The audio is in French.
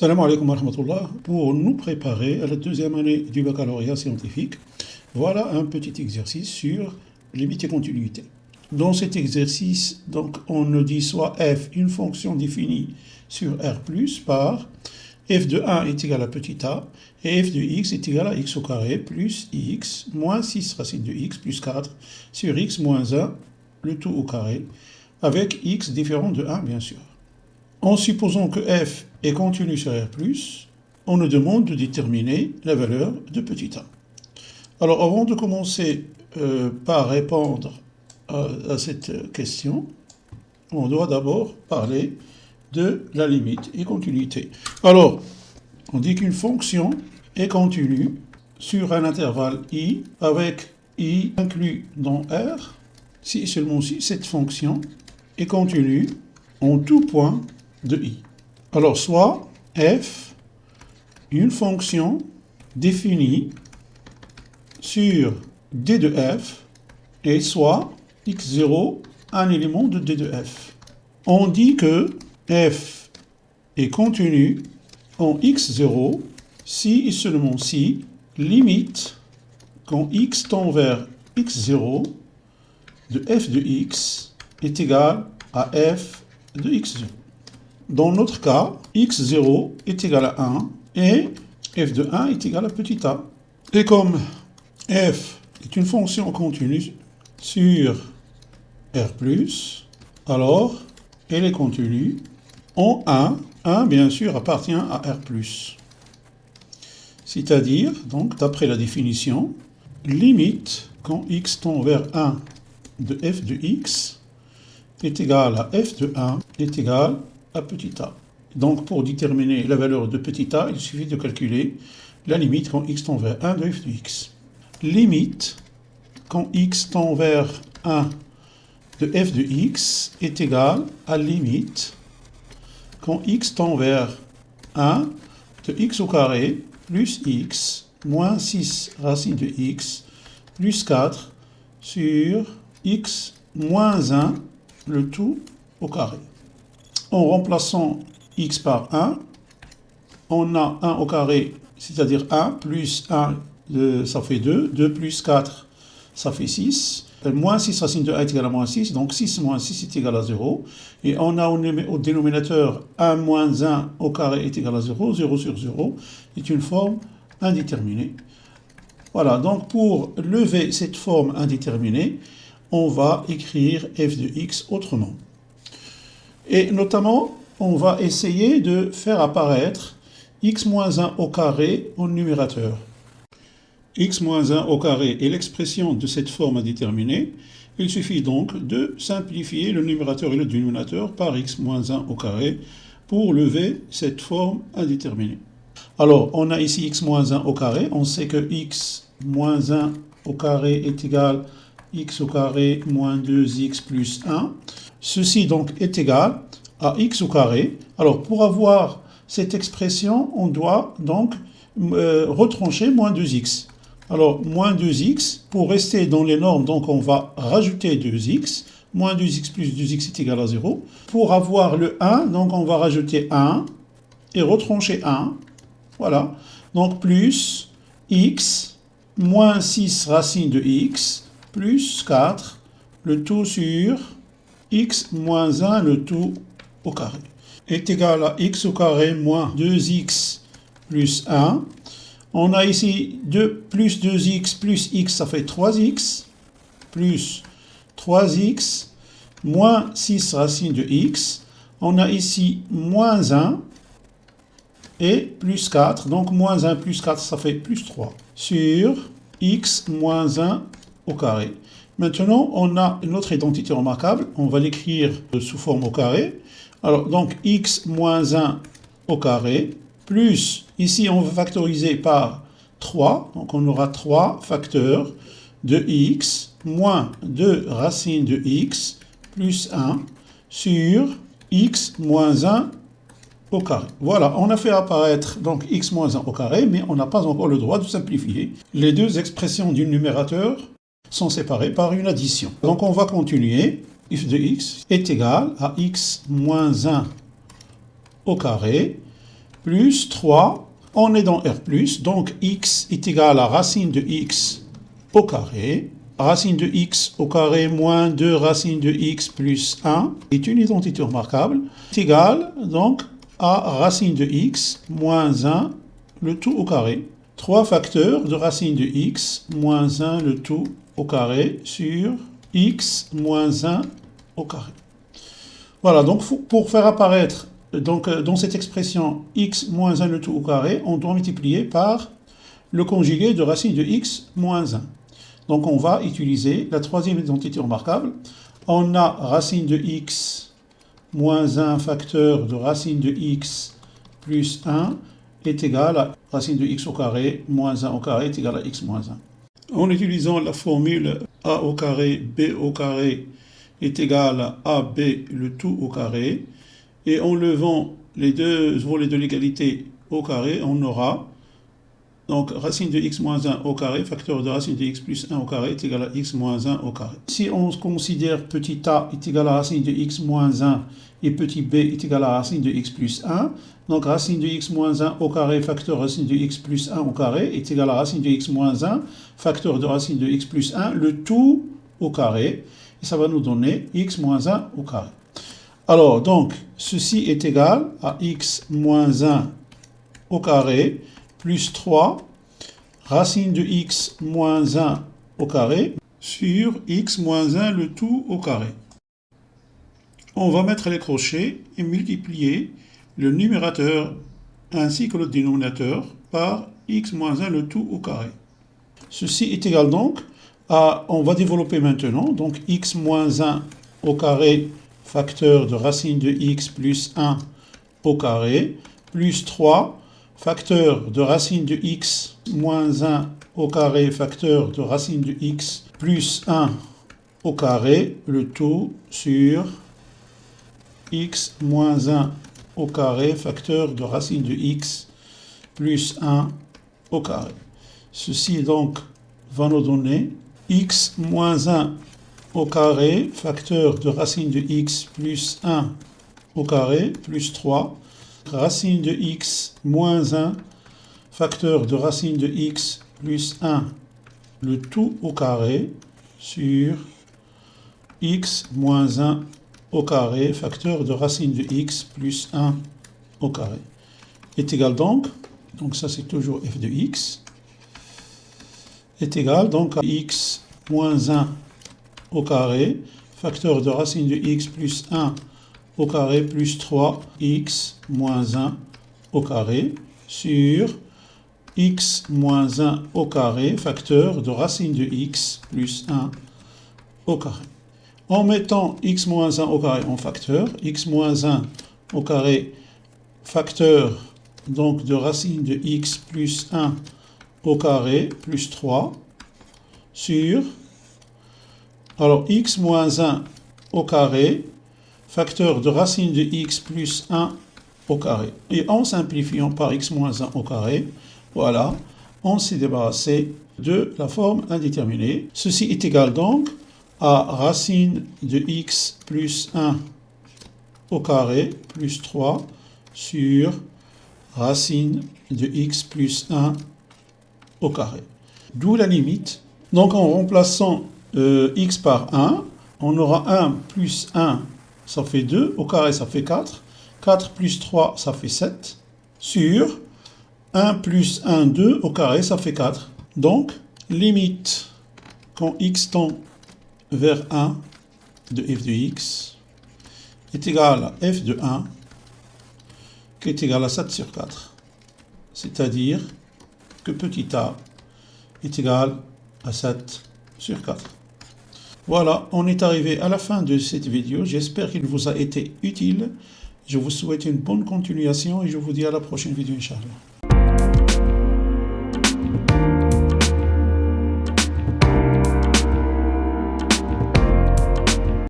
Salam alaikum wa rahmatullah. Pour nous préparer à la deuxième année du baccalauréat scientifique, voilà un petit exercice sur limite et continuité. Dans cet exercice, donc, on nous dit soit f, une fonction définie sur R+, par f de 1 est égal à petit a, et f de x est égal à x au carré plus x moins 6 racine de x plus 4 sur x moins 1, le tout au carré, avec x différent de 1 bien sûr. En supposant que f est continu sur R+, on nous demande de déterminer la valeur de petit a. Alors avant de commencer par répondre à cette question, on doit d'abord parler de la limite et continuité. Alors, on dit qu'une fonction est continue sur un intervalle i avec i inclus dans R, si et seulement si cette fonction est continue en tout point de i. Alors, soit f, une fonction définie sur d de f, et soit x0, un élément de d de f. On dit que f est continu en x0 si et seulement si limite quand x tend vers x0 de f de x est égal à f de x0. Dans notre cas, x0 est égal à 1 et f de 1 est égal à petit a. Et comme f est une fonction continue sur R+, alors elle est continue en 1. 1, bien sûr, appartient à R+. C'est-à-dire, donc, d'après la définition, limite quand x tend vers 1 de f de x est égal à f de 1 est égal à petit a. Donc, pour déterminer la valeur de petit a, il suffit de calculer la limite quand x tend vers 1 de f de x. Limite quand x tend vers 1 de f de x est égal à limite quand x tend vers 1 de x au carré plus x moins 6 racine de x plus 4 sur x moins 1, le tout au carré. En remplaçant x par 1, on a 1 au carré, c'est-à-dire 1 plus 1, ça fait 2, 2 plus 4, ça fait 6. Moins 6 racine de 1 est égal à moins 6, donc 6 moins 6 est égal à 0. Et on a au dénominateur 1 moins 1 au carré est égal à 0, 0 sur 0 est une forme indéterminée. Voilà, donc pour lever cette forme indéterminée, on va écrire f de x autrement. Et notamment, on va essayer de faire apparaître x moins 1 au carré au numérateur. x moins 1 au carré est l'expression de cette forme indéterminée. Il suffit donc de simplifier le numérateur et le dénominateur par x moins 1 au carré pour lever cette forme indéterminée. Alors, on a ici x moins 1 au carré. On sait que x moins 1 au carré est égal à x au carré moins 2x plus 1. Ceci donc est égal à x au carré. Alors, pour avoir cette expression, on doit donc retrancher moins 2x. Alors, moins 2x, pour rester dans les normes, donc on va rajouter 2x. Moins 2x plus 2x est égal à 0. Pour avoir le 1, donc on va rajouter 1 et retrancher 1. Voilà. Donc, plus x moins 6 racine de x plus 4, le tout sur x moins 1, le tout au carré, est égal à x au carré moins 2x plus 1. On a ici 2 plus 2x plus x, ça fait 3x, plus 3x, moins 6 racine de x. On a ici moins 1 et plus 4, donc moins 1 plus 4, ça fait plus 3, sur x moins 1 au carré. Maintenant, on a une autre identité remarquable, on va l'écrire sous forme au carré. Alors, donc x moins 1 au carré, plus, ici on va factoriser par 3, donc on aura 3 facteurs de x moins 2 racines de x plus 1 sur x moins 1 au carré. Voilà, on a fait apparaître donc x moins 1 au carré, mais on n'a pas encore le droit de simplifier. Les deux expressions du numérateur sont séparées par une addition. Donc on va continuer. f de x est égal à x moins 1 au carré plus 3. On est dans R+, donc x est égal à racine de x au carré. Racine de x au carré moins 2 racine de x plus 1 est une identité remarquable. C'est égal donc à racine de x moins 1 le tout au carré. 3 facteurs de racine de x moins 1 le tout au carré sur x moins 1 au carré. Voilà, donc pour faire apparaître donc, dans cette expression x moins 1 le tout au carré, on doit multiplier par le conjugué de racine de x moins 1. Donc on va utiliser la troisième identité remarquable. On a racine de x moins 1 facteur de racine de x plus 1 est égal à racine de x au carré moins 1 au carré est égal à x moins 1. En utilisant la formule a au carré b au carré est égal à ab le tout au carré, et en levant les deux volets de l'égalité au carré, on aura donc racine de x moins 1 au carré, facteur de racine de x plus 1 au carré est égal à x moins 1 au carré. Si on considère petit a est égal à racine de x moins 1 et petit b est égal à racine de x plus 1, donc racine de x moins 1 au carré, facteur de racine de x plus 1 au carré est égal à racine de x moins 1, facteur de racine de x plus 1, le tout au carré, et ça va nous donner x moins 1 au carré. Alors, donc, ceci est égal à x moins 1 au carré plus 3 racine de x moins 1 au carré sur x moins 1 le tout au carré. On va mettre les crochets et multiplier le numérateur ainsi que le dénominateur par x moins 1 le tout au carré. Ceci est égal donc à, on va développer maintenant, donc x moins 1 au carré facteur de racine de x plus 1 au carré plus 3 facteur de racine de x moins 1 au carré facteur de racine de x plus 1 au carré, le tout sur x moins 1 au carré facteur de racine de x plus 1 au carré. Ceci donc va nous donner x moins 1 au carré facteur de racine de x plus 1 au carré plus 3 racine de x moins 1 facteur de racine de x plus 1 le tout au carré sur x moins 1 au carré facteur de racine de x plus 1 au carré est égal donc ça c'est toujours f de x, est égal donc à x moins 1 au carré facteur de racine de x plus 1 au carré plus 3x moins 1 au carré sur x moins 1 au carré facteur de racine de x plus 1 au carré. En mettant x moins 1 au carré en facteur, x moins 1 au carré facteur donc de racine de x plus 1 au carré plus 3 sur, alors x moins 1 au carré facteur de racine de x plus 1 au carré. Et en simplifiant par x moins 1 au carré, voilà, on s'est débarrassé de la forme indéterminée. Ceci est égal donc à racine de x plus 1 au carré plus 3 sur racine de x plus 1 au carré. D'où la limite. Donc en remplaçant x par 1, on aura 1 plus 1, ça fait 2, au carré ça fait 4, 4 plus 3 ça fait 7, sur 1 plus 1, 2, au carré ça fait 4. Donc limite quand x tend vers 1 de f de x est égal à f de 1 qui est égal à 7 sur 4. C'est-à-dire que petit a est égal à 7 sur 4. Voilà, on est arrivé à la fin de cette vidéo. J'espère qu'il vous a été utile. Je vous souhaite une bonne continuation et je vous dis à la prochaine vidéo, Inch'Allah.